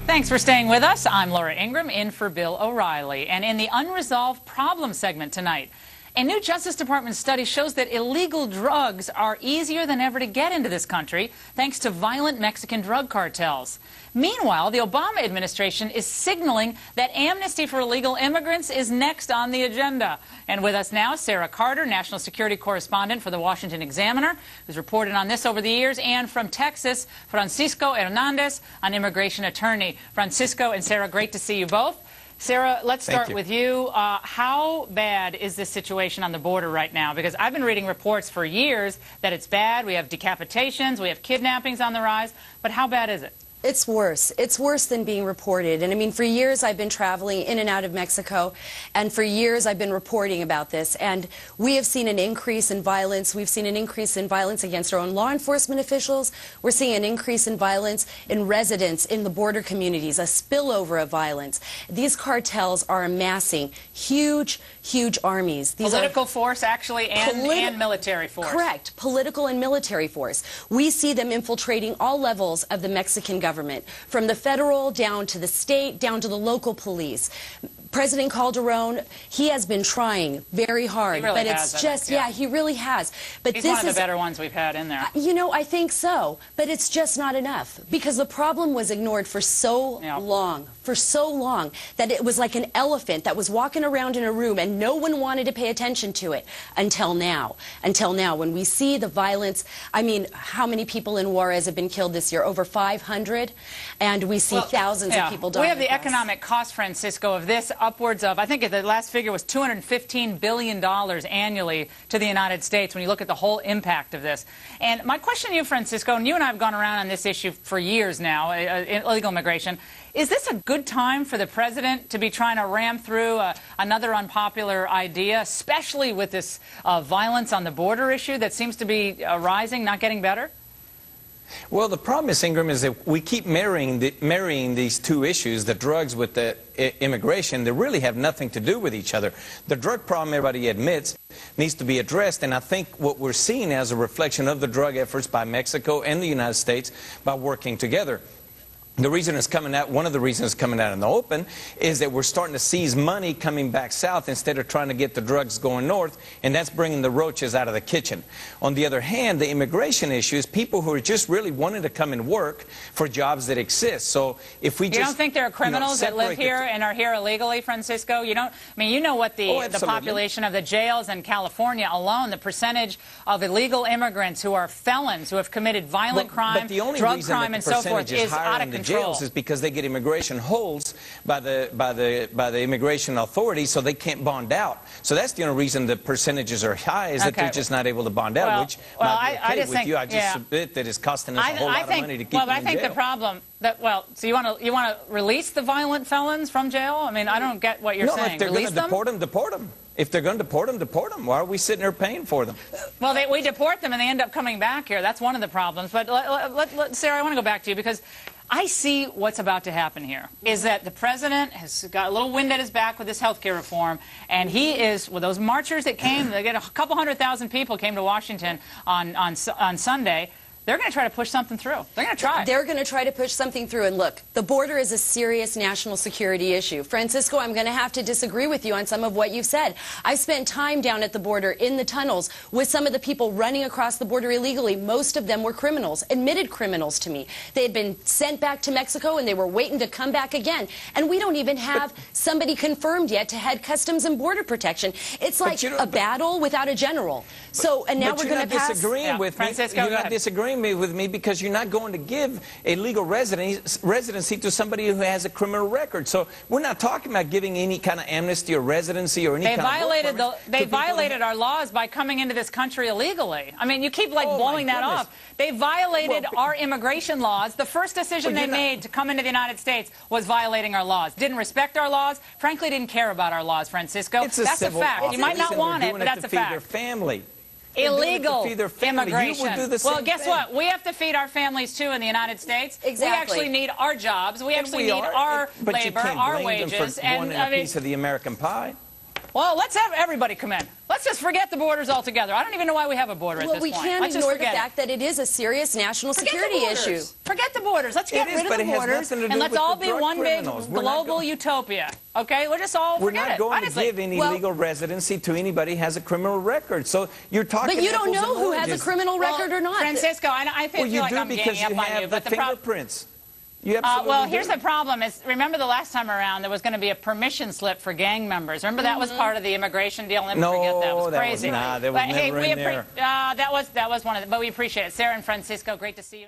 Thanks for staying with us. I'm Laura Ingraham, in for Bill O'Reilly. And in the Unresolved Problem segment tonight, a new Justice Department study shows that illegal drugs are easier than ever to get into this country, thanks to violent Mexican drug cartels. Meanwhile, the Obama administration is signaling that amnesty for illegal immigrants is next on the agenda. And with us now, Sara A, national security correspondent for the Washington Examiner, who's reported on this over the years, and from Texas, Francisco Hernandez, an immigration attorney. Francisco and Sara, great to see you both. Sara, let's start with you. How bad is this situation on the border right now? Because I've been reading reports for years that it's bad. We have decapitations, we have kidnappings on the rise. But how bad is it? It's worse. It's worse than being reported. And I mean, for years I've been traveling in and out of Mexico, and for years I've been reporting about this. And we have seen an increase in violence. We've seen an increase in violence against our own law enforcement officials. We're seeing an increase in violence in residents in the border communities, a spillover of violence. These cartels are amassing huge, huge armies. These political force, actually, and military force. Correct. Political and military force. We see them infiltrating all levels of the Mexican government, from the federal down to the state, down to the local police. President Calderon, he has been trying very hard, but it's just, yeah, he really has. But he's this one of the better ones we've had in there. You know, I think so, but it's just not enough, because the problem was ignored for so long, that it was like an elephant that was walking around in a room and no one wanted to pay attention to it until now. Until now, when we see the violence. I mean, how many people in Juarez have been killed this year? Over 500, and we see thousands of people dying. We have the economic cost, Francisco, of this. Upwards of, I think the last figure was $215 billion annually to the United States when you look at the whole impact of this. And my question to you, Francisco, and you and I have gone around on this issue for years now, illegal immigration. Is this a good time for the president to be trying to ram through another unpopular idea, especially with this violence on the border issue that seems to be rising, not getting better? Well, the problem, Ms. Ingraham, is that we keep marrying these two issues, the drugs with the immigration. They really have nothing to do with each other. The drug problem, everybody admits, needs to be addressed, and I think what we're seeing as a reflection of the drug efforts by Mexico and the United States by working together. The reason it's coming out, one of the reasons it's coming out in the open, is that we're starting to seize money coming back south instead of trying to get the drugs going north, and that's bringing the roaches out of the kitchen. On the other hand, the immigration issue is people who are just really wanting to come and work for jobs that exist. So if we You don't think there are criminals that live here and are here illegally, Francisco? You don't. I mean, you know what the population of the jails in California alone, the percentage of illegal immigrants who are felons, who have committed violent crime, drug crime, and so forth, is out of control. Jails is because they get immigration holds by the immigration authorities, so they can't bond out. So that's the only reason the percentages are high, is that they're just not able to bond out. Which I just think, I just submit that it's costing us a whole lot of money to keep them in jail. I think the problem that so you want to release the violent felons from jail? I mean, I don't get what you're saying. If they're going to deport them, deport them. If they're going to deport them, deport them. Why are we sitting there paying for them? Well, we deport them and they end up coming back here. That's one of the problems. But Sara, I want to go back to you, because I see what's about to happen here, is that the president has got a little wind at his back with this health care reform, and he is, with those marchers that came, they get a couple 100,000 people came to Washington on Sunday. They're going to try to push something through. They're going to try. They're going to try to push something through. And look, the border is a serious national security issue. Francisco, I'm going to have to disagree with you on some of what you've said. I spent time down at the border in the tunnels with some of the people running across the border illegally. Most of them were criminals, admitted criminals to me. They had been sent back to Mexico and they were waiting to come back again. And we don't even have somebody confirmed yet to head Customs and Border Protection. It's like a battle without a general. So, and now we're going to pass. Disagreeing with me. You're not disagreeing with me because you're not going to give a legal residency to somebody who has a criminal record. So we're not talking about giving any kind of amnesty or residency or any kind of They violated our laws by coming into this country illegally. I mean, you keep blowing that off. They violated our immigration laws. The first decision they made to come into the United States was violating our laws. Didn't respect our laws. Frankly, didn't care about our laws, Francisco. That's a fact. You might not want it, but that's a fact. Their family. Illegal immigration. Well, guess what? We have to feed our families, too, in the United States. Exactly. We actually need our jobs. We actually need our labor, our wages. And a piece of the American pie. Well, let's have everybody come in. Let's just forget the borders altogether. I don't even know why we have a border at this point. Well, we can't ignore the fact that it is a serious national security issue. Forget the borders. Let's get rid of the borders, and let's all be one big global utopia. Okay, we'll just all forget it. We're not going to give any legal residency to anybody who has a criminal record. So you're talking. But you don't know who has a criminal record or not. Francisco, I feel like I'm ganging up on you, but the fingerprints. You absolutely well, here's the problem. Is remember the last time around there was going to be a permission slip for gang members. Remember that was part of the immigration deal. Never forget that. It was crazy. That was never in there. That was one of them. But we appreciate it. Sara and Francisco, great to see you.